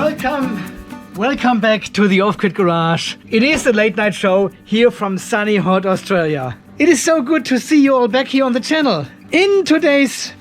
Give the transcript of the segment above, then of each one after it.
Welcome back to the Off-Grid Garage. It is the late night show here from sunny hot Australia. It is so good to see you all back here on the channel. In tonight's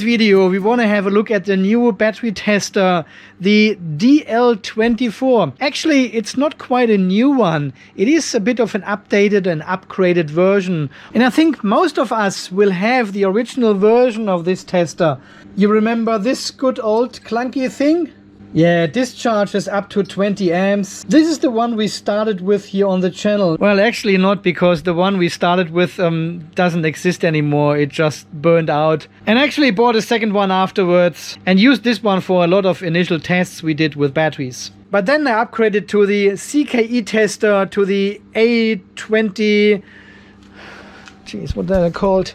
video, we want to have a look at the new battery tester, the DL24. Actually, it's not quite a new one. It is a bit of an updated and upgraded version. And I think most of us will have the original version of this tester. You remember this good old clunky thing? Yeah, it discharges up to 20 amps. This is the one we started with here on the channel. Well, actually not, because the one we started with doesn't exist anymore. It just burned out. And actually bought a second one afterwards and used this one for a lot of initial tests we did with batteries. But then I upgraded to the CKE tester, to the A20... Jeez, what are they called?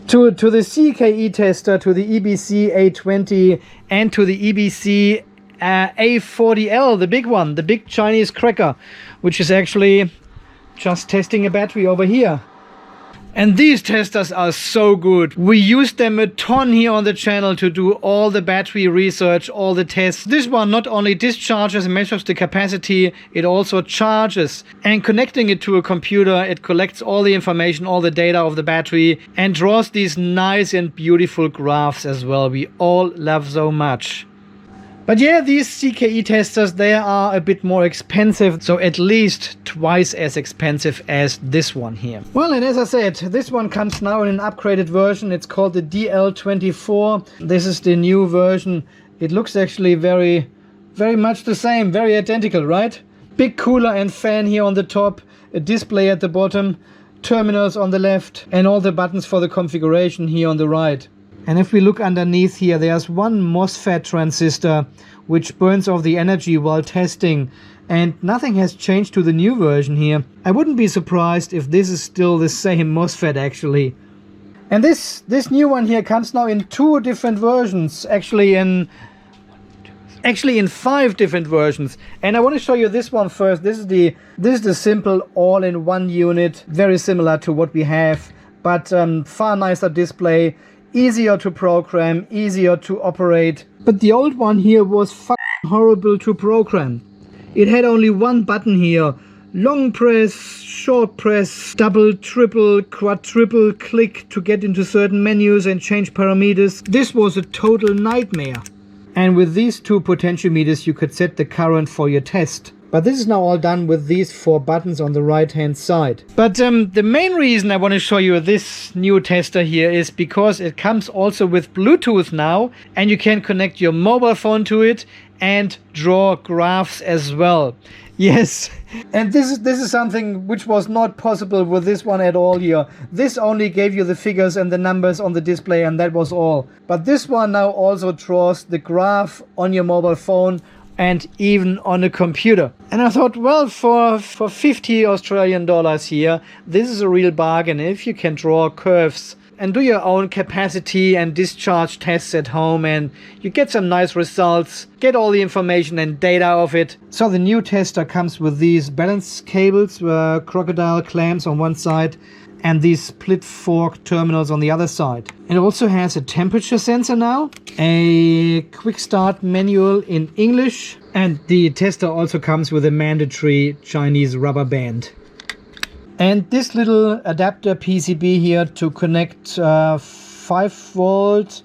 To the CKE tester, to the EBC A20, and to the EBC A40L, the big one, the big Chinese cracker, which is actually just testing a battery over here. And these testers are so good. We use them a ton here on the channel to do all the battery research, all the tests. This one not only discharges and measures the capacity, it also charges. And connecting it to a computer, it collects all the information, all the data of the battery, and draws these nice and beautiful graphs as well. We all love so much. But yeah, these CKE testers, they are a bit more expensive, so at least twice as expensive as this one here. Well, and as I said, this one comes now in an upgraded version. It's called the DL24. This is the new version. It looks actually very much the same, very identical, right? Big cooler and fan here on the top, a display at the bottom, terminals on the left, and all the buttons for the configuration here on the right. And if we look underneath here, there's one MOSFET transistor which burns off the energy while testing, and nothing has changed to the new version here. I wouldn't be surprised if this is still the same MOSFET actually. And this new one here comes now in two different versions, actually in 5 different versions. And I want to show you this one first. This is the simple all-in-one unit, very similar to what we have, but far nicer display. Easier to program, easier to operate. But the old one here was fucking horrible to program. It had only one button here. Long press, short press, double, triple, quadruple click to get into certain menus and change parameters. This was a total nightmare. And with these two potentiometers you could set the current for your test. But this is now all done with these 4 buttons on the right hand side. But the main reason I want to show you this new tester here is because it comes also with Bluetooth now, and you can connect your mobile phone to it and draw graphs as well. Yes, and this is something which was not possible with this one at all here. This only gave you the figures and the numbers on the display, and that was all. But this one now also draws the graph on your mobile phone and even on a computer. And I thought, well, for 50 Australian dollars here, this is a real bargain. If you can draw curves and do your own capacity and discharge tests at home, and you get some nice results, get all the information and data of it. So the new tester comes with these balance cables, crocodile clamps on one side, and these split fork terminals on the other side. It also has a temperature sensor now, a quick start manual in English, and the tester also comes with a mandatory Chinese rubber band. And this little adapter PCB here to connect 5 volt.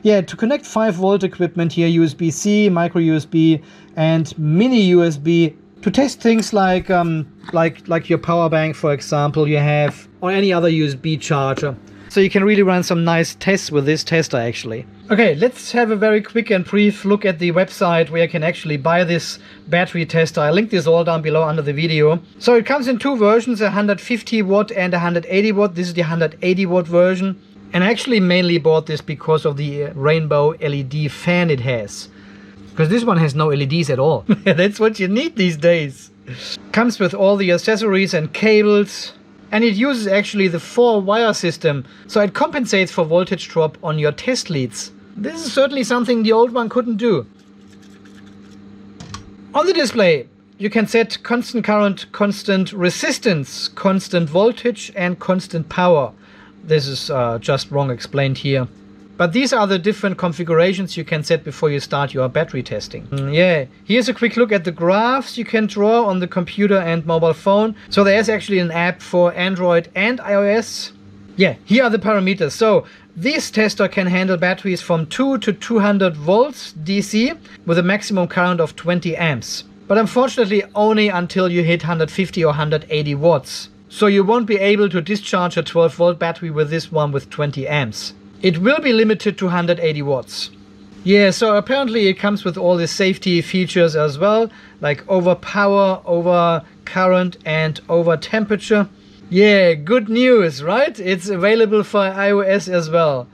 Yeah, to connect 5 volt equipment here, USB-C, micro USB and mini USB, to test things like your power bank, for example, you have, or any other USB charger. So you can really run some nice tests with this tester actually. Okay, let's have a very quick and brief look at the website where you can actually buy this battery tester. I linked this all down below under the video. So it comes in 2 versions, a 150 watt and a 180 watt. This is the 180 watt version. And I actually mainly bought this because of the rainbow LED fan it has. Because this one has no LEDs at all. That's what you need these days. Comes with all the accessories and cables. And it uses actually the 4-wire system, so it compensates for voltage drop on your test leads. This is certainly something the old one couldn't do. On the display, you can set constant current, constant resistance, constant voltage and constant power. This is just wrong explained here. But these are the different configurations you can set before you start your battery testing. Yeah, here's a quick look at the graphs you can draw on the computer and mobile phone. So there's actually an app for Android and iOS. Yeah, here are the parameters. So this tester can handle batteries from 2 to 200 volts DC with a maximum current of 20 amps. But unfortunately only until you hit 150 or 180 watts. So you won't be able to discharge a 12 volt battery with this one with 20 amps. It will be limited to 180 watts. Yeah, so apparently it comes with all the safety features as well, like over power, over current and over temperature. Yeah, good news, right? It's available for iOS as well.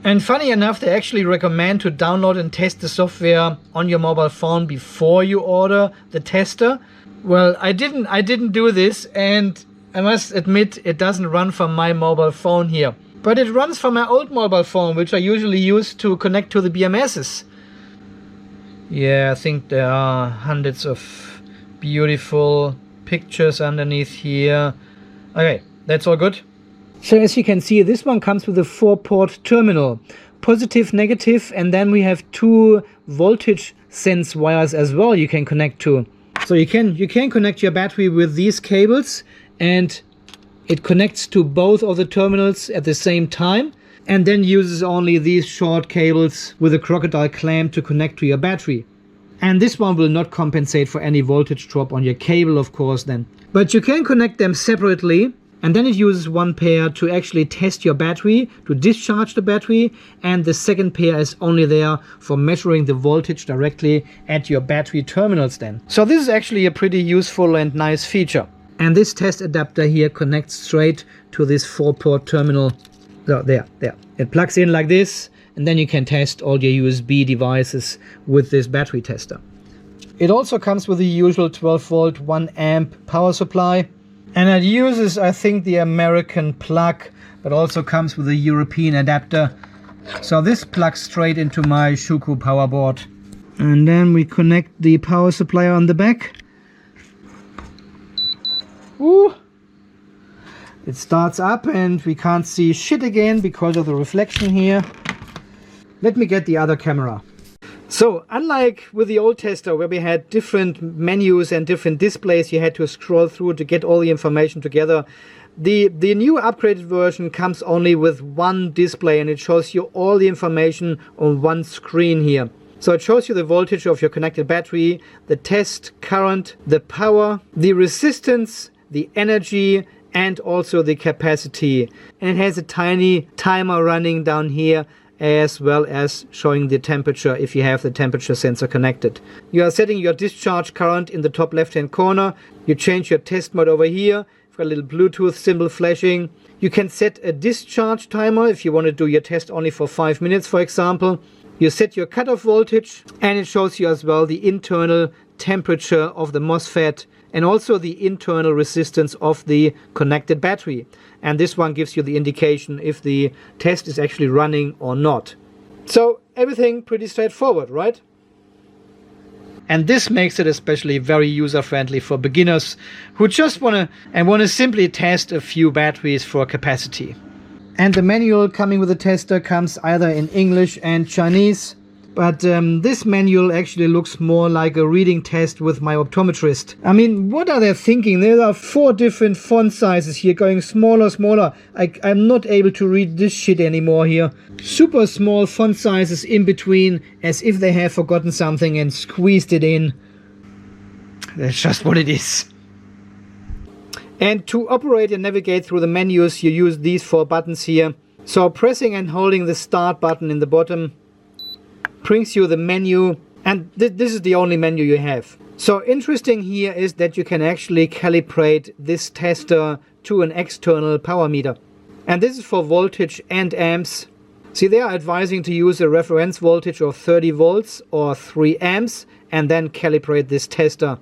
And funny enough, they actually recommend to download and test the software on your mobile phone before you order the tester. Well, I didn't do this, and I must admit it doesn't run from my mobile phone here. But it runs from my old mobile phone, which I usually use to connect to the BMSs. Yeah, I think there are hundreds of beautiful pictures underneath here. Okay, that's all good. So as you can see, this one comes with a 4-port terminal, positive, negative, and then we have 2 voltage sense wires as well you can connect to. So you can connect your battery with these cables, and it connects to both of the terminals at the same time, and then uses only these short cables with a crocodile clamp to connect to your battery. And this one will not compensate for any voltage drop on your cable, of course, then. But you can connect them separately, and then it uses one pair to actually test your battery, to discharge the battery, and the second pair is only there for measuring the voltage directly at your battery terminals then. So this is actually a pretty useful and nice feature. And this test adapter here connects straight to this 4-port terminal. So there. It plugs in like this, and then you can test all your USB devices with this battery tester. It also comes with the usual 12 volt 1 amp power supply. And it uses, I think, the American plug, but also comes with a European adapter. So this plugs straight into my Shuku power board. And then we connect the power supply on the back. Ooh. It starts up and we can't see shit again because of the reflection here. Let me get the other camera. So, unlike with the old tester where we had different menus and different displays you had to scroll through to get all the information together, the new upgraded version comes only with one display, and it shows you all the information on one screen here. So it shows you the voltage of your connected battery, the test current, the power, the resistance, the energy, and also the capacity. And it has a tiny timer running down here, as well as showing the temperature if you have the temperature sensor connected. You are setting your discharge current in the top left hand corner. You change your test mode over here. You've got a little Bluetooth symbol flashing. You can set a discharge timer if you want to do your test only for 5 minutes, for example. You set your cutoff voltage, and it shows you as well the internal temperature of the MOSFET and also the internal resistance of the connected battery. And this one gives you the indication if the test is actually running or not. So everything pretty straightforward, right? And this makes it especially very user-friendly for beginners who just want to simply test a few batteries for capacity. And the manual coming with the tester comes either in English and Chinese. But this manual actually looks more like a reading test with my optometrist. I mean, what are they thinking? There are 4 different font sizes here, going smaller. I'm not able to read this shit anymore here. Super small font sizes in between, as if they have forgotten something and squeezed it in. That's just what it is. And to operate and navigate through the menus, you use these 4 buttons here. So pressing and holding the start button in the bottom brings you the menu, and this is the only menu you have. So interesting here is that you can actually calibrate this tester to an external power meter. And this is for voltage and amps. See, they are advising to use a reference voltage of 30 volts or 3 amps and then calibrate this tester.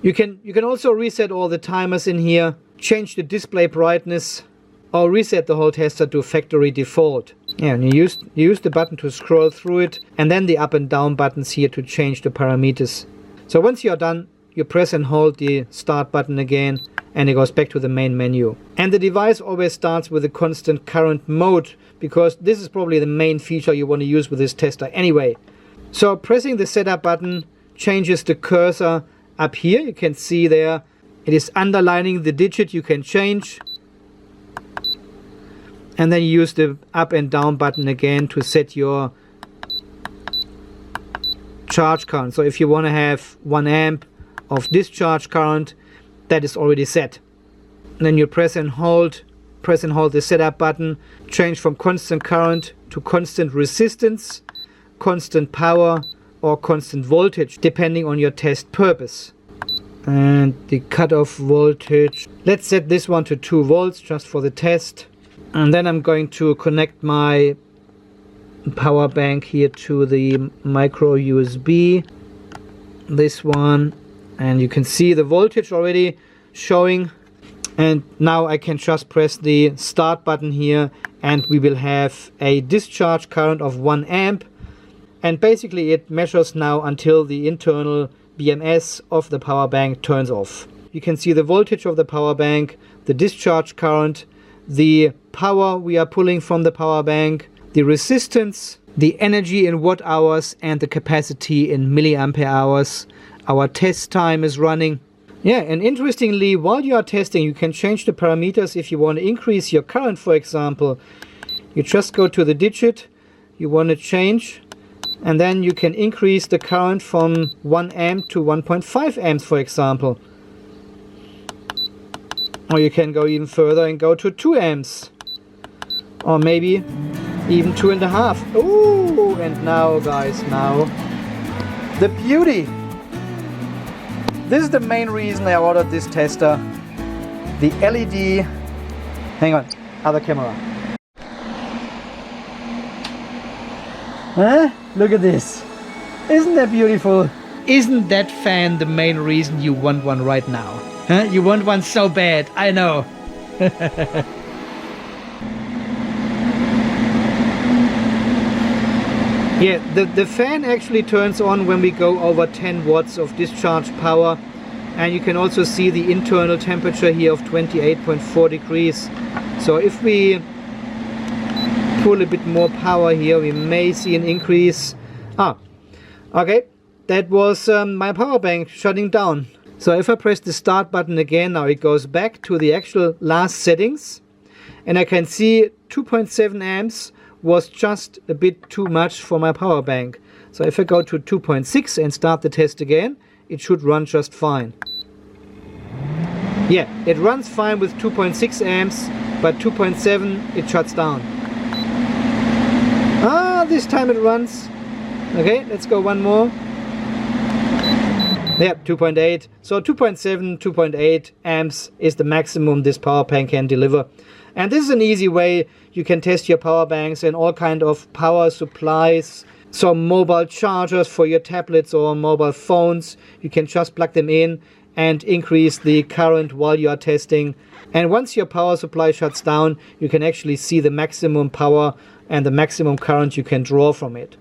You can also reset all the timers in here, change the display brightness, or reset the whole tester to factory default. Yeah, and you use the button to scroll through it, and then the up and down buttons here to change the parameters. So once you're done, you press and hold the start button again, and it goes back to the main menu. And the device always starts with a constant current mode, because this is probably the main feature you want to use with this tester anyway. So pressing the setup button changes the cursor up here. You can see there it is underlining the digit you can change. And then you use the up and down button again to set your charge current. So if you want to have 1 amp of discharge current, that is already set. And then you press and hold the setup button, change from constant current to constant resistance, constant power, or constant voltage, depending on your test purpose. And the cutoff voltage, let's set this one to 2 volts just for the test. And then I'm going to connect my power bank here to the micro USB, this one, and you can see the voltage already showing. And now I can just press the start button here, and we will have a discharge current of 1 amp. And basically it measures now until the internal BMS of the power bank turns off. You can see the voltage of the power bank, the discharge current, the power we are pulling from the power bank, the resistance, the energy in watt hours, and the capacity in milliampere hours. Our test time is running. Yeah, and interestingly, while you are testing, you can change the parameters. If you want to increase your current, for example, you just go to the digit you want to change, and then you can increase the current from 1 amp to 1.5 amps, for example. Or you can go even further and go to 2 amps. Or maybe even 2.5. Ooh, and now guys, now the beauty. This is the main reason I ordered this tester. The LED, hang on, other camera. Huh? Look at this. Isn't that beautiful? Isn't that fan the main reason you want one right now? Huh? You want one so bad, I know. Yeah, the fan actually turns on when we go over 10 watts of discharge power, and you can also see the internal temperature here of 28.4 degrees. So if we pull a bit more power here, we may see an increase. Okay, that was my power bank shutting down. So if I press the start button again, now it goes back to the actual last settings, and I can see 2.7 amps was just a bit too much for my power bank. So if I go to 2.6 and start the test again, it should run just fine. Yeah, it runs fine with 2.6 amps, but 2.7 it shuts down. This time it runs. Okay, let's go one more. Yep, 2.8. So 2.7, 2.8 amps is the maximum this power bank can deliver. And this is an easy way you can test your power banks and all kind of power supplies. So mobile chargers for your tablets or mobile phones, you can just plug them in and increase the current while you are testing. And once your power supply shuts down, you can actually see the maximum power and the maximum current you can draw from it.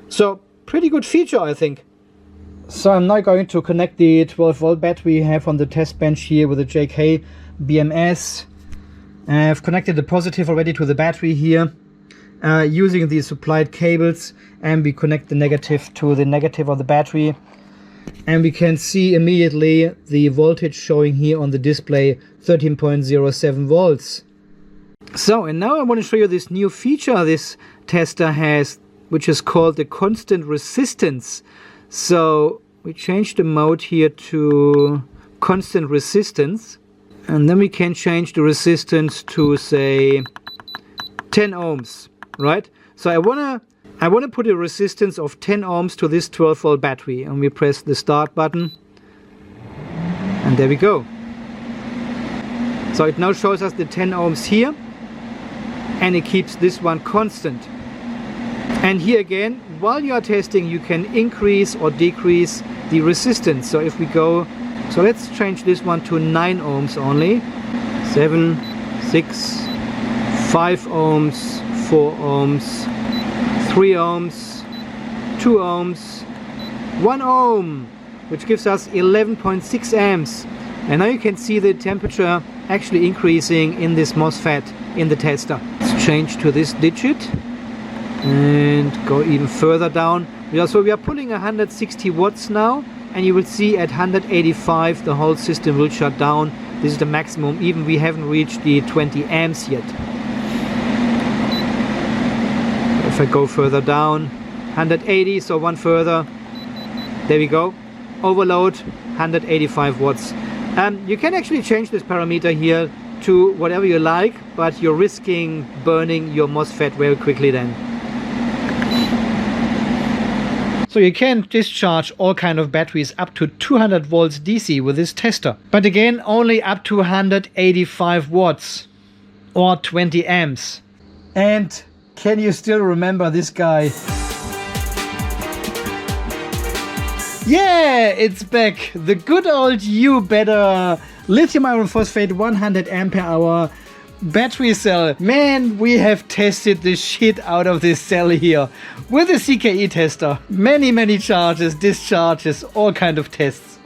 So pretty good feature, I think. So I'm now going to connect the 12-volt battery we have on the test bench here with the JK BMS. I've connected the positive already to the battery here using the supplied cables, and we connect the negative to the negative of the battery, and we can see immediately the voltage showing here on the display, 13.07 volts. So, and now I want to show you this new feature this tester has, which is called the constant resistance. So we change the mode here to constant resistance, and then we can change the resistance to say 10 ohms, right? So I wanna put a resistance of 10 ohms to this 12-volt battery, and we press the start button, and there we go. So it now shows us the 10 ohms here, and it keeps this one constant. And here again, while you are testing, you can increase or decrease the resistance. So if we go, so let's change this one to 9 ohms only. 7, 6, 5 ohms, 4 ohms, 3 ohms, 2 ohms, 1 ohm. which gives us 11.6 amps. And now you can see the temperature actually increasing in this MOSFET in the tester. Let's change to this digit and go even further down. So we are pulling 160 watts now, and you will see at 185 the whole system will shut down. This is the maximum, even we haven't reached the 20 amps yet. If I go further down, 180, so one further, there we go, overload, 185 watts. You can actually change this parameter here to whatever you like, but you're risking burning your MOSFET very quickly then. So you can discharge all kind of batteries up to 200 volts DC with this tester. But again, only up to 185 watts or 20 amps. And can you still remember this guy? Yeah, it's back. The good old You Better lithium iron phosphate 100 ampere hour battery cell. Man, we have tested the shit out of this cell here with the CKE tester. Many charges, discharges, all kind of tests.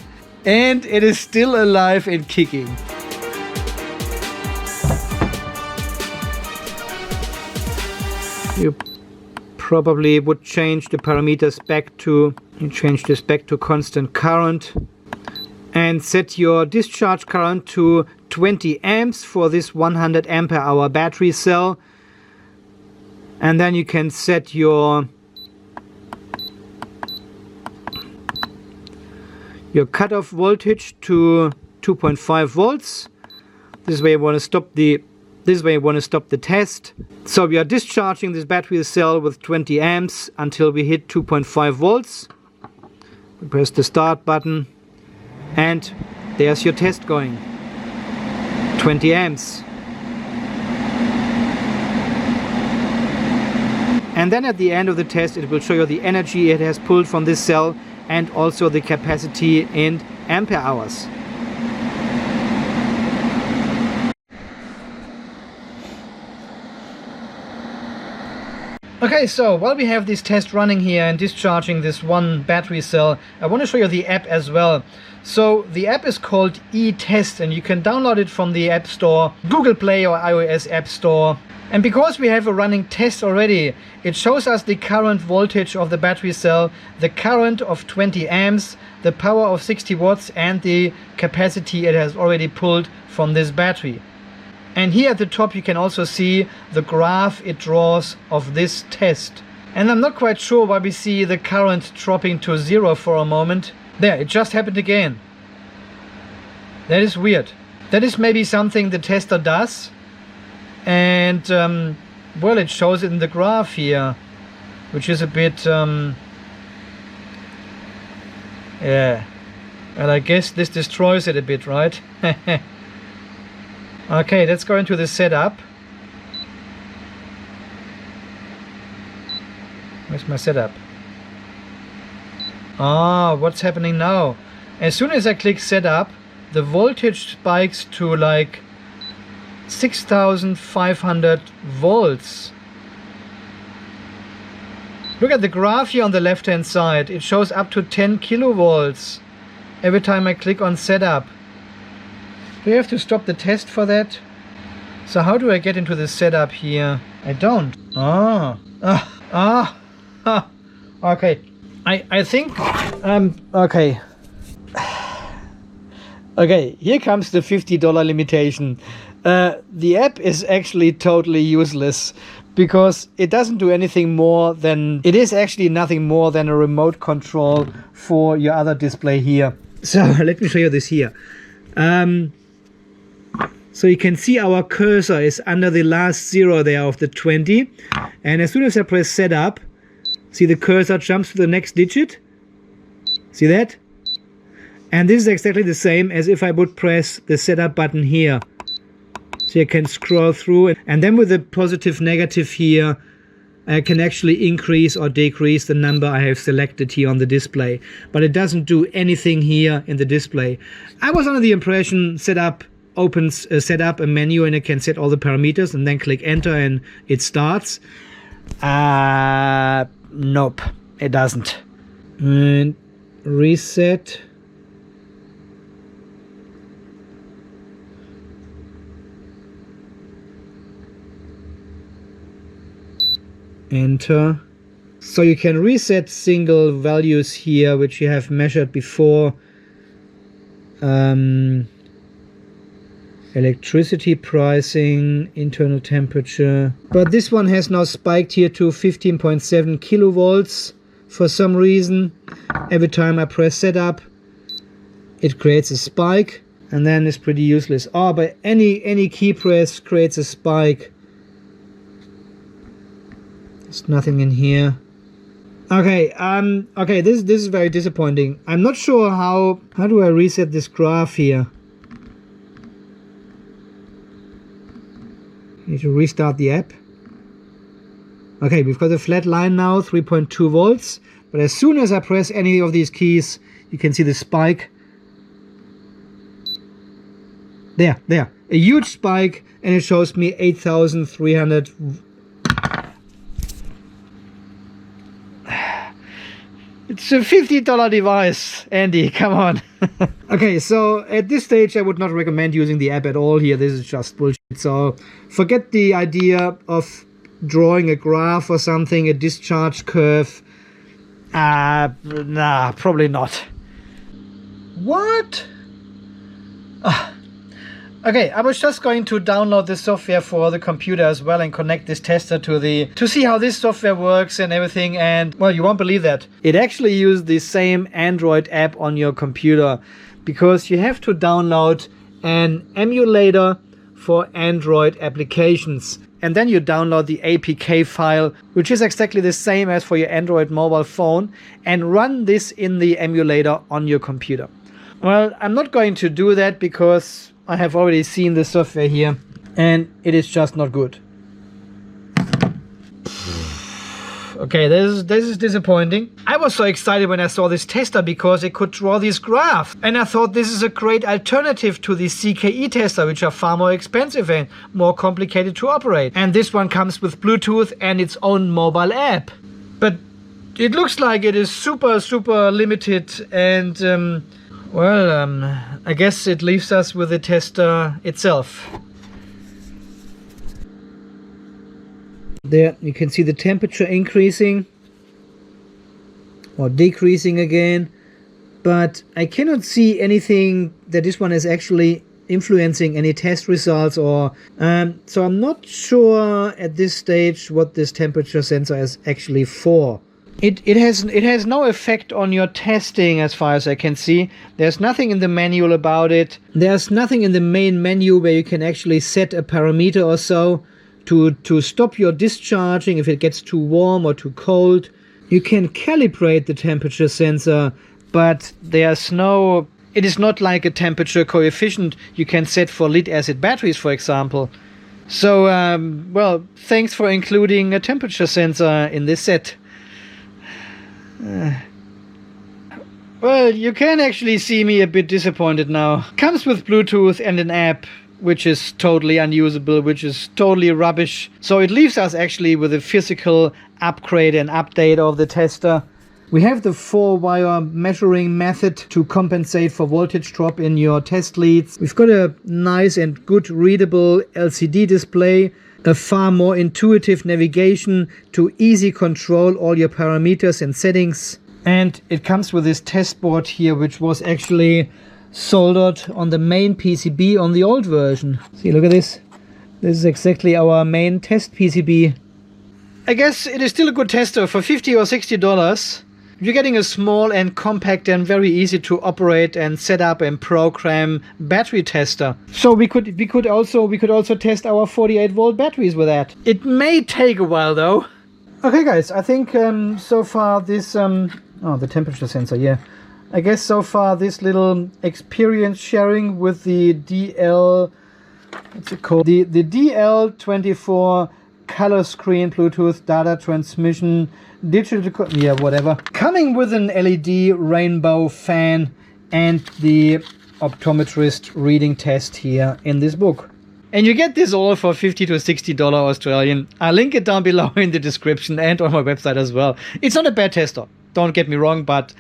And it is still alive and kicking. You probably would change the parameters back to, change this back to constant current and set your discharge current to 20 amps for this 100 ampere hour battery cell. And then you can set your cutoff voltage to 2.5 volts. This way you want to stop the test. So we are discharging this battery cell with 20 amps until we hit 2.5 volts. We press the start button and there's your test going. 20 amps. And then at the end of the test it will show you the energy it has pulled from this cell and also the capacity in ampere hours. Okay, so while we have this test running here and discharging this one battery cell, I want to show you the app as well. So the app is called eTest and you can download it from the App Store, Google Play or iOS App Store. And because we have a running test already, it shows us the current voltage of the battery cell, the current of 20 amps, the power of 60 watts and the capacity it has already pulled from this battery. And here at the top you can also see the graph it draws of this test. And I'm not quite sure why we see the current dropping to 0 for a moment. There, it just happened again. That is weird. That is maybe something the tester does. And well, it shows it in the graph here, which is a bit yeah. And I guess this destroys it a bit, right? Okay, let's go into the setup. Where's my setup? Ah, what's happening now? As soon as I click setup, the voltage spikes to like 6,500 volts. Look at the graph here on the left hand side. It shows up to 10 kilovolts every time I click on setup. Do you have to stop the test for that? So how do I get into the setup here? I don't. Okay. I think okay. Okay, here comes the $50 limitation. The app is actually totally useless because it doesn't do anything more than, it is actually nothing more than a remote control for your other display here. So let me show you this here. So you can see our cursor is under the last zero there of the 20, and as soon as I press setup, see the cursor jumps to the next digit. See that? And this is exactly the same as if I would press the setup button here. So you can scroll through, and then with the positive negative here, I can actually increase or decrease the number I have selected here on the display. But it doesn't do anything here in the display. I was under the impression setup opens set up a menu and I can set all the parameters and then click enter and it starts. Nope, it doesn't. And reset. Enter. So you can reset single values here, which you have measured before. Electricity pricing, internal temperature. But this one has now spiked here to 15.7 kilovolts for some reason. Every time I press setup, it creates a spike, and then it's pretty useless. Oh, but any key press creates a spike. There's nothing in here. Okay, okay, this is very disappointing. I'm not sure how do I reset this graph here? Need to restart the app. Okay, we've got a flat line now, 3.2 volts. But as soon as I press any of these keys, you can see the spike. There, a huge spike, and it shows me 8,300. It's a $50 device, Andy, come on. Okay, so at this stage I would not recommend using the app at all here. This is just bullshit. So forget the idea of drawing a graph or something, a discharge curve. Nah, probably not. What? Okay, I was just going to download this software for the computer as well and connect this tester to see how this software works and everything, and well, you won't believe that. It actually uses the same Android app on your computer, because you have to download an emulator for Android applications. And then you download the APK file, which is exactly the same as for your Android mobile phone, and run this in the emulator on your computer. Well, I'm not going to do that because I have already seen the software here, and it is just not good. Okay, this is disappointing. I was so excited when I saw this tester because it could draw these graphs, and I thought this is a great alternative to the CKE tester, which are far more expensive and more complicated to operate. And this one comes with Bluetooth and its own mobile app. But it looks like it is super limited, and well, I guess it leaves us with the tester itself. There you can see the temperature increasing or decreasing again, but I cannot see anything that this one is actually influencing any test results, or so I'm not sure at this stage what this temperature sensor is actually for. It has no effect on your testing as far as I can see. There's nothing in the manual about it. There's nothing in the main menu where you can actually set a parameter or so to stop your discharging if it gets too warm or too cold. You can calibrate the temperature sensor, but there's no... It is not like a temperature coefficient you can set for lead-acid batteries, for example. So, well, thanks for including a temperature sensor in this set. Well, you can actually see me a bit disappointed now. Comes with Bluetooth and an app, which is totally unusable, which is totally rubbish. So it leaves us actually with a physical upgrade and update of the tester. We have the 4-wire measuring method to compensate for voltage drop in your test leads. We've got a nice and good readable LCD display, a far more intuitive navigation to easy control all your parameters and settings. And it comes with this test board here, which was actually soldered on the main PCB on the old version. See, look at this. This is exactly our main test PCB. I guess it is still a good tester for $50 or $60. You're getting a small and compact and very easy to operate and set up and program battery tester. So we could also test our 48-volt batteries with that. It may take a while though. Okay guys, I think so far this oh, the temperature sensor, yeah. I guess so far this little experience sharing with the what's it called? The DL24 color screen Bluetooth data transmission digital, yeah, whatever. Coming with an LED rainbow fan and the optometrist reading test here in this book. And you get this all for $50 to $60 Australian. I'll link it down below in the description and on my website as well. It's not a bad tester. don't get me wrong, but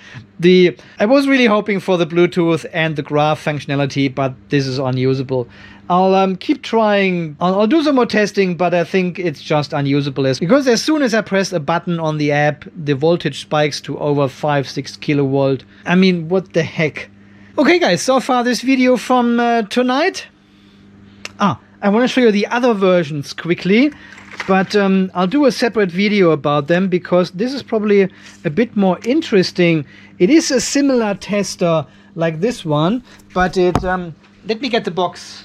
I was really hoping for the Bluetooth and the graph functionality, but this is unusable. I'll keep trying. I'll do some more testing, but I think it's just unusable, because as soon as I press a button on the app, the voltage spikes to over 5-6 kilovolt. I mean, what the heck? Okay guys, so far this video from tonight. I want to show you the other versions quickly, but I'll do a separate video about them, because this is probably a bit more interesting. It is a similar tester like this one, but it let me get the box.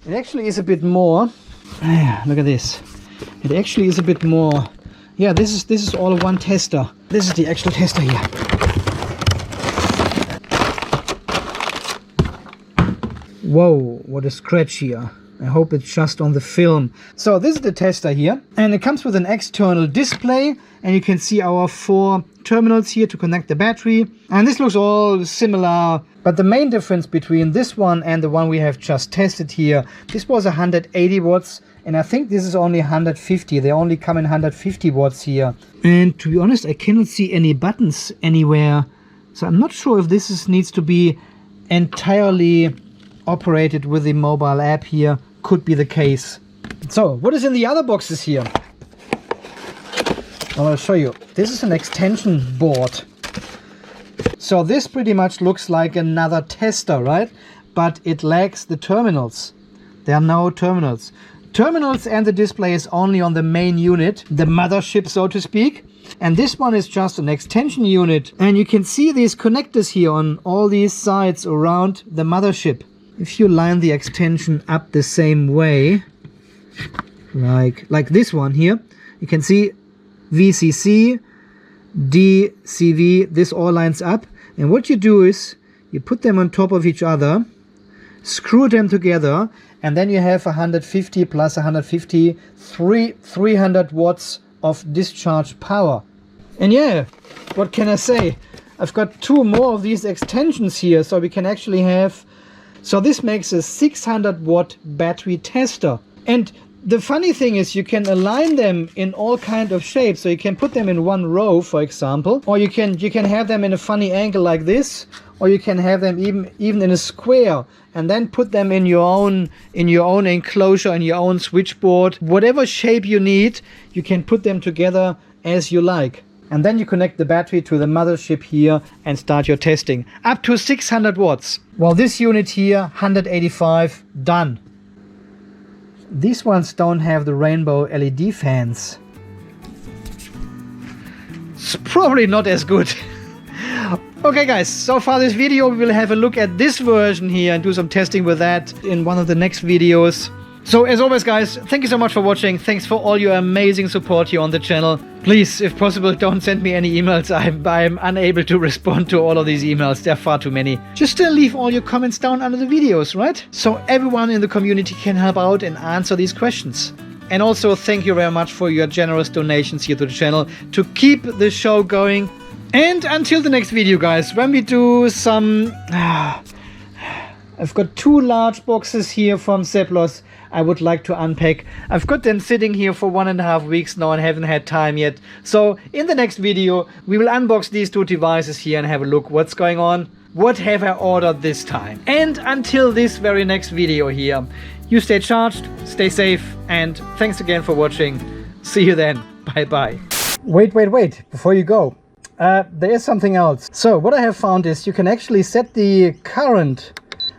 It actually is a bit more. Look at this. It actually is a bit more. Yeah, this is all one tester. This is the actual tester here. Whoa, what a scratch here. I hope it's just on the film. So this is the tester here, and it comes with an external display, and you can see our 4 terminals here to connect the battery. And this looks all similar, but the main difference between this one and the one we have just tested here, this was 180 watts, and I think this is only 150. They only come in 150 watts here. And to be honest, I cannot see any buttons anywhere, so I'm not sure if this needs to be entirely operated with the mobile app here. Could be the case. So what is in the other boxes here? I'll show you. This is an extension board. So this pretty much looks like another tester, right? But it lacks the terminals. There are no terminals. Terminals and the display is only on the main unit, the mothership, so to speak. And this one is just an extension unit. And you can see these connectors here on all these sides around the mothership. If you line the extension up the same way, like this one here, you can see VCC, DCV, this all lines up. And what you do is you put them on top of each other, screw them together, and then you have 150 plus 150, 300 watts of discharge power. And yeah, what can I say? I've got 2 more of these extensions here, so we can actually have. So this makes a 600 watt battery tester. And the funny thing is you can align them in all kind of shapes. So you can put them in one row, for example, or you can have them in a funny angle like this, or you can have them even in a square, and then put them in your own enclosure, in your own switchboard. Whatever shape you need, you can put them together as you like. And then you connect the battery to the mothership here and start your testing. Up to 600 watts. Well, this unit here, 185, done. These ones don't have the rainbow LED fans. It's probably not as good. Okay guys, so far this video, we will have a look at this version here and do some testing with that in one of the next videos. So as always guys, thank you so much for watching. Thanks for all your amazing support here on the channel. Please, if possible, don't send me any emails. I'm unable to respond to all of these emails. There are far too many. Just leave all your comments down under the videos, right? So everyone in the community can help out and answer these questions. And also thank you very much for your generous donations here to the channel to keep the show going. And until the next video guys, when we do some... I've got 2 large boxes here from Seplos I would like to unpack. I've got them sitting here for 1.5 weeks now and haven't had time yet. So in the next video, we will unbox these 2 devices here and have a look what's going on. What have I ordered this time? And until this very next video here, you stay charged, stay safe, and thanks again for watching. See you then. Bye bye. Wait, before you go. There is something else. So what I have found is you can actually set the current,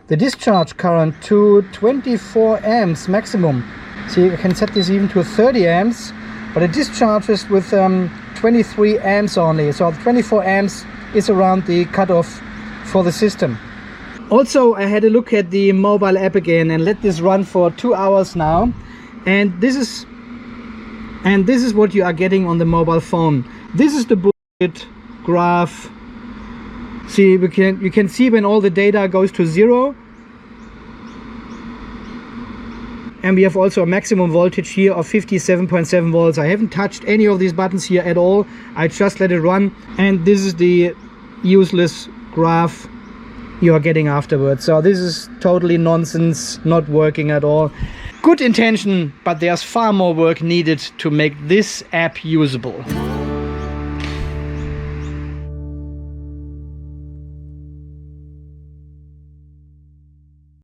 the discharge current, to 24 amps maximum. So you can set this even to 30 amps, but it discharges with 23 amps only. So 24 amps is around the cutoff for the system. Also, I had a look at the mobile app again and let this run for 2 hours now. And this is what you are getting on the mobile phone. This is the bullet graph. See, you can see when all the data goes to 0. And we have also a maximum voltage here of 57.7 volts. I haven't touched any of these buttons here at all. I just let it run. And this is the useless graph you are getting afterwards. So this is totally nonsense, not working at all. Good intention, but there's far more work needed to make this app usable.